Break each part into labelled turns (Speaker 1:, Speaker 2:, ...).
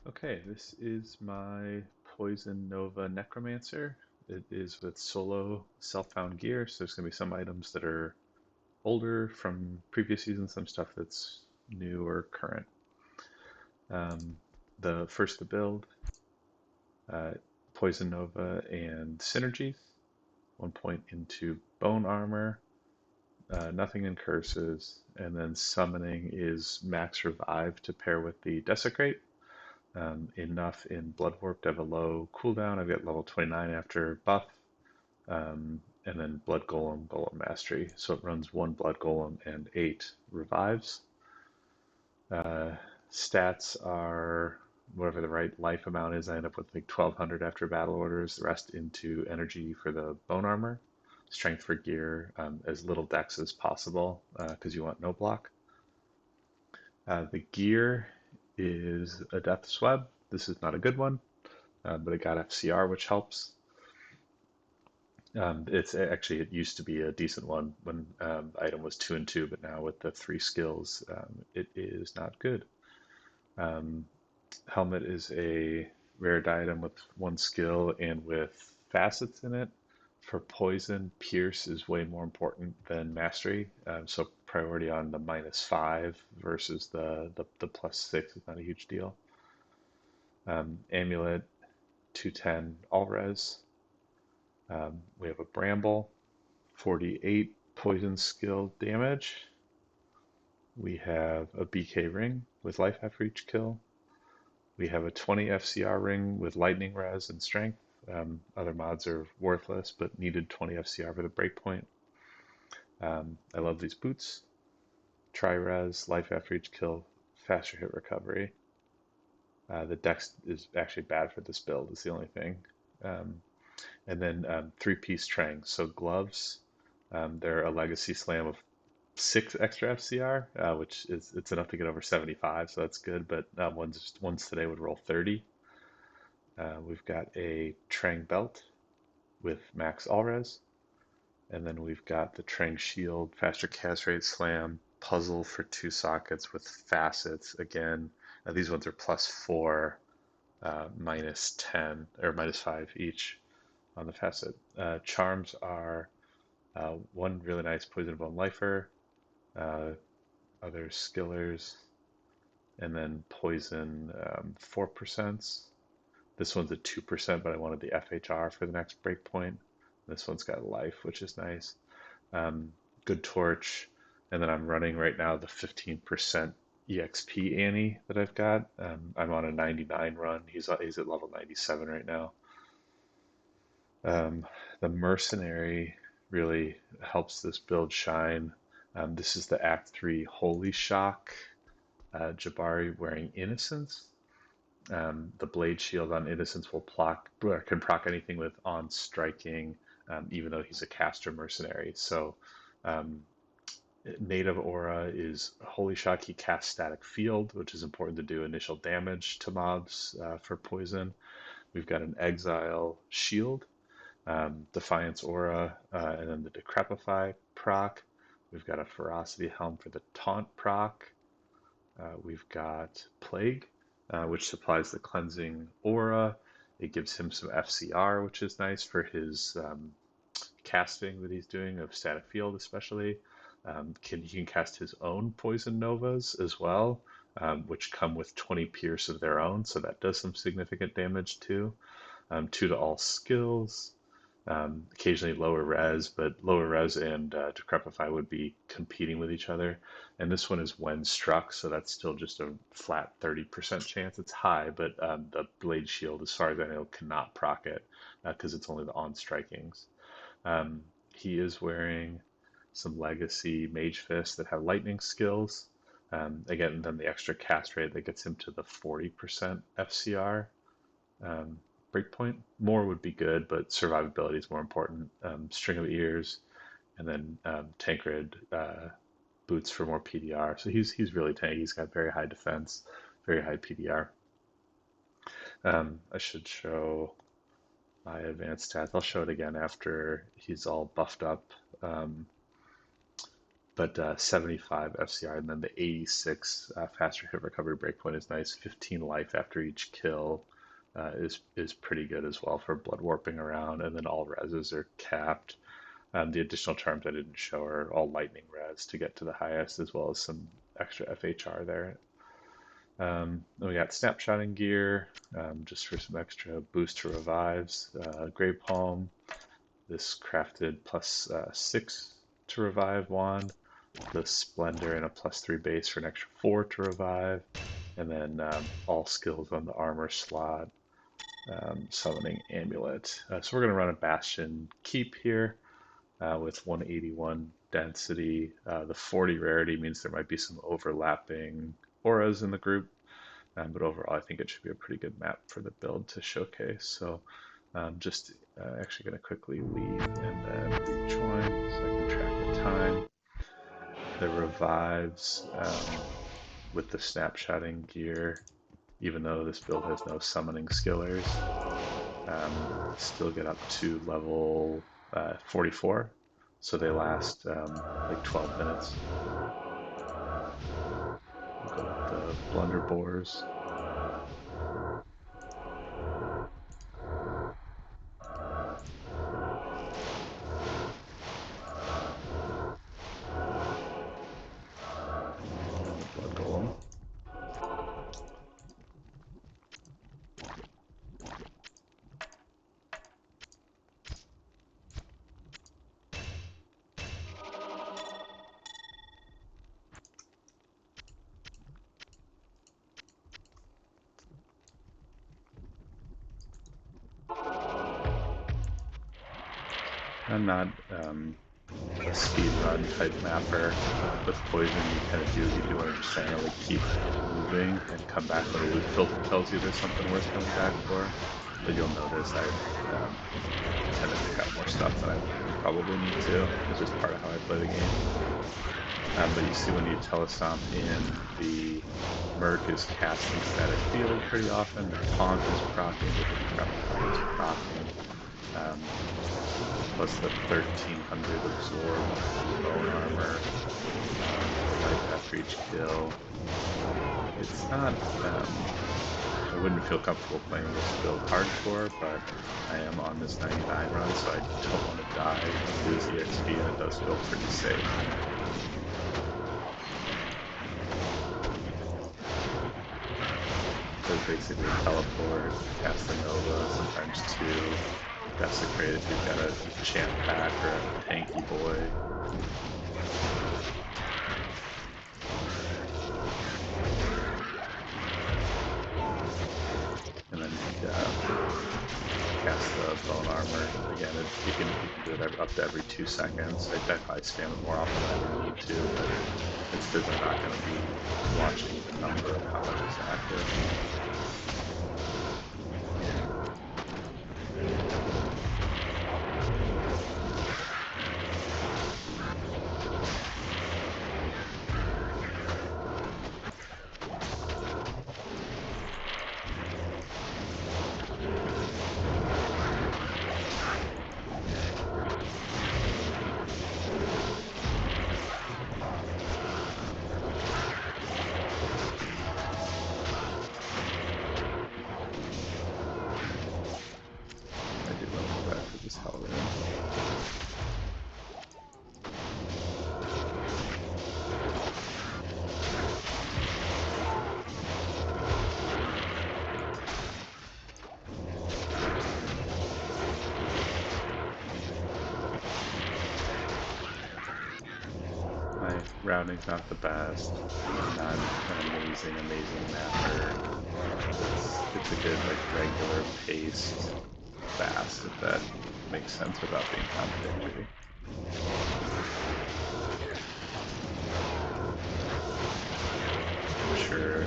Speaker 1: Okay, this is my Poison Nova Necromancer. It is with solo self-found gear, so there's going to be some items that are older from previous seasons, some stuff that's new or current. Um, the first to build, uh, Poison Nova and Synergies, 1 point into Bone Armor, nothing in Curses, and then Summoning is Max Revive to pair with the Desecrate. Enough in Blood Warp to have a low cooldown. I've got level 29 after buff, and then Blood Golem, Golem Mastery. So it runs one Blood Golem and 8 revives. Uh, Stats are whatever the right life amount is. I end up with like 1200 after battle orders, the rest into energy for the bone armor, strength for gear, as little dex as possible because you want no block. The gear is a Death's Web. This is not a good one, but it got FCR, which helps. It's actually, it used to be a decent one when the item was 2 and 2, but now with the 3 skills, it is not good. Um, Helmet is a rare item with 1 skill and with facets in it. For poison, Pierce is way more important than Mastery, so priority on the -5 versus the +6 is not a huge deal. Amulet, 210 all res. We have a Bramble, 48 poison skill damage. We have a BK ring with life after each kill. We have a 20 FCR ring with lightning res and strength. Other mods are worthless, but needed 20 FCR for the breakpoint. I love these boots. Tri-res, life after each kill, faster hit recovery. The dex is actually bad for this build, is the only thing. Um, and then 3-piece Trang. So gloves, they're a legacy slam of 6 extra FCR, which is it's enough to get over 75, so that's good. But ones today would roll 30. We've got a Trang belt with max Allres, and then we've got the Trang shield, faster cast rate slam, puzzle for 2 sockets with facets. Again, these ones are +4, -10 or -5 each on the facet. Charms are one really nice poison bone lifer, uh, other skillers, and then poison 4%. This one's a 2%, but I wanted the FHR for the next breakpoint. This one's got life, which is nice. Um, Good torch, and then I'm running right now the 15% EXP Annie that I've got. I'm on a 99 run. He's at level 97 right now. Um, the Mercenary really helps this build shine. This is the Act 3 Holy Shock Jabari wearing Innocence. The Blade Shield on Innocence will can proc anything with on striking, even though he's a caster mercenary. So um, native aura is Holy Shock. He casts Static Field, which is important to do initial damage to mobs for poison. We've got an Exile Shield, Defiance Aura, and then the Decrepify proc. We've got a Ferocity Helm for the Taunt proc. We've got Plague, which supplies the cleansing aura. It gives him some FCR, which is nice for his casting that he's doing of static field, especially. He can cast his own poison novas as well, which come with 20 pierce of their own, so that does some significant damage too. 2 to all skills. Occasionally lower res, but lower res and Decrepify would be competing with each other. And this one is when struck, so that's still just a flat 30% chance. It's high, but the Blade Shield, as far as I know, cannot proc it because it's only the on strikings. Um, he is wearing some Legacy Mage Fists that have lightning skills. Again, then the extra cast rate that gets him to the 40% FCR um, breakpoint. More would be good, but survivability is more important. String of Ears, and then Tancred boots for more PDR. So he's really tanky. He's got very high defense, very high PDR. I should show my advanced stats. I'll show it again after he's all buffed up. Um, but 75 FCR, and then the 86 faster hit recovery breakpoint is nice. 15 life after each kill is pretty good as well for blood warping around, and then all reses are capped. The additional charms I didn't show are all lightning res to get to the highest, as well as some extra FHR there. Then we got snapshotting gear, just for some extra boost to revives. Grey Palm, this crafted +6 to revive wand. The Splendor and a +3 base for an extra 4 to revive. And then all skills on the armor slot. Summoning Amulet. So we're going to run a Bastion Keep here with 181 density. The 40 rarity means there might be some overlapping auras in the group, but overall I think it should be a pretty good map for the build to showcase. So just actually going to quickly leave and then rejoin so I can track the time. The revives with the snapshotting gear, even though this build has no summoning skillers, still get up to level 44, so they last like 12 minutes. We'll go with the blunderbores. And the blood golem. I'm not a speed run type mapper. With poison, you kind of do what you do when you're just trying to like keep moving and come back when a loot filter tells you there's something worth coming back for. But you'll notice I tend to pick up more stuff than I probably need to. It's just part of how I play the game. But you see when you telestomp in, the Merc is casting static field pretty often, the Taunt is proccing, the Replicant is proccing. Plus the 1300 absorb bone armor, life after each kill. It's not, I wouldn't feel comfortable playing this build hardcore, but I am on this 99 run, so I don't want to die and lose the XP, and it does feel pretty safe. So basically teleport, cast the Nova, sometimes 2. Desecrate if you've got a champ pack or a tanky boy. And then cast the bone armor. Again, you can do it up to every 2 seconds. I probably spam it more often than I would need to, but it's because I'm not going to be watching the number of how much is active. Rounding's not the best. I'm not an amazing mapper. It's a good, like, regular paced fast, if that makes sense without being contradictory. I'm sure a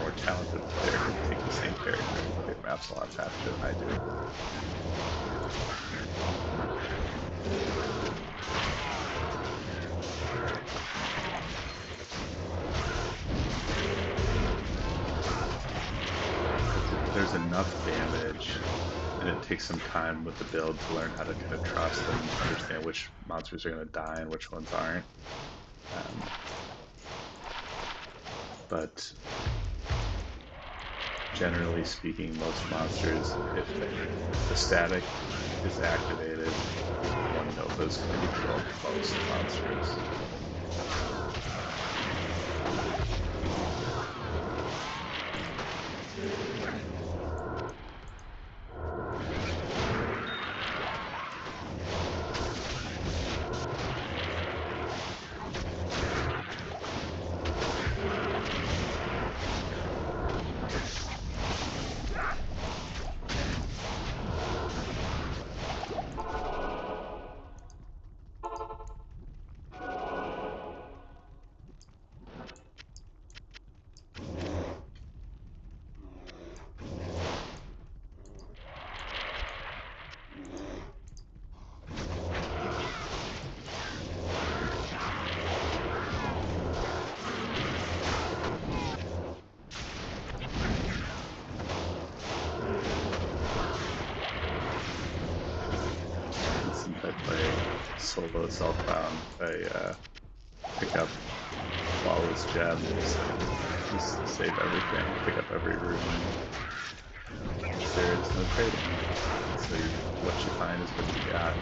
Speaker 1: more talented player can take the same character and clear maps a lot faster than I do. There's enough damage, and it takes some time with the build to learn how to kind of trust and understand which monsters are going to die and which ones aren't. Um, but generally speaking, most monsters, if the static is activated, one Nova is going to kill most monsters. Since I play solo self-bound, I pick up flawless gems, just save everything, pick up every room. There is no trading, so what you find is what you got.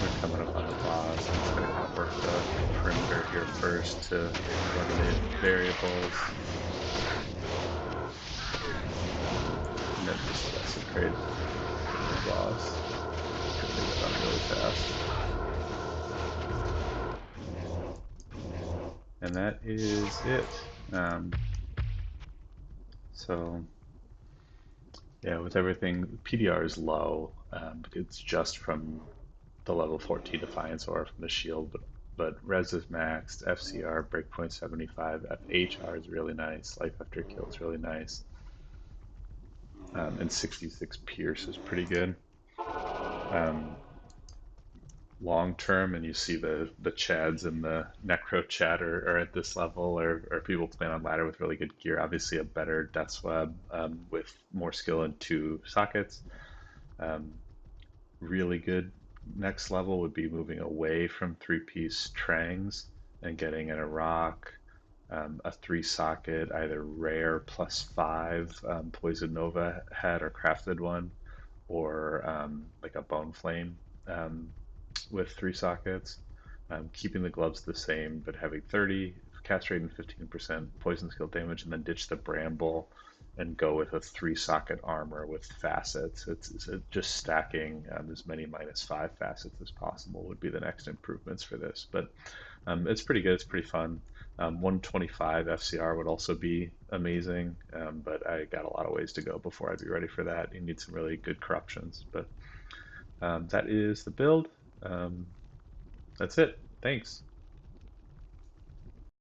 Speaker 1: We're coming up on the boss. I'm just going to work the perimeter here first to eliminate variables, and then just desecrate the boss. Get things done really fast. And that is it. So yeah, with everything, PDR is low. It's just from the level 14 Defiance aura from the shield, but res is maxed, FCR, breakpoint 75, FHR is really nice, life after kill is really nice, and 66 Pierce is pretty good. Um, Long term, and you see the Chads and the Necro Chad are at this level, or people playing on ladder with really good gear. Obviously, a better Death's Web with more skill in 2 sockets. Um, Really good next level would be moving away from 3-piece Trangs and getting an Iraq, a 3-socket, either rare +5 Poison Nova head or crafted one, or like a Bone Flame with 3 sockets. keeping the gloves the same, but having 30 cast rate and 15% poison skill damage, and then ditch the bramble and go with a 3 socket armor with facets. It's just stacking as many -5 facets as possible would be the next improvements for this. But it's pretty good. It's pretty fun. 125 FCR would also be amazing, but I got a lot of ways to go before I'd be ready for that. You need some really good corruptions, but that is the build. That's it. Thanks.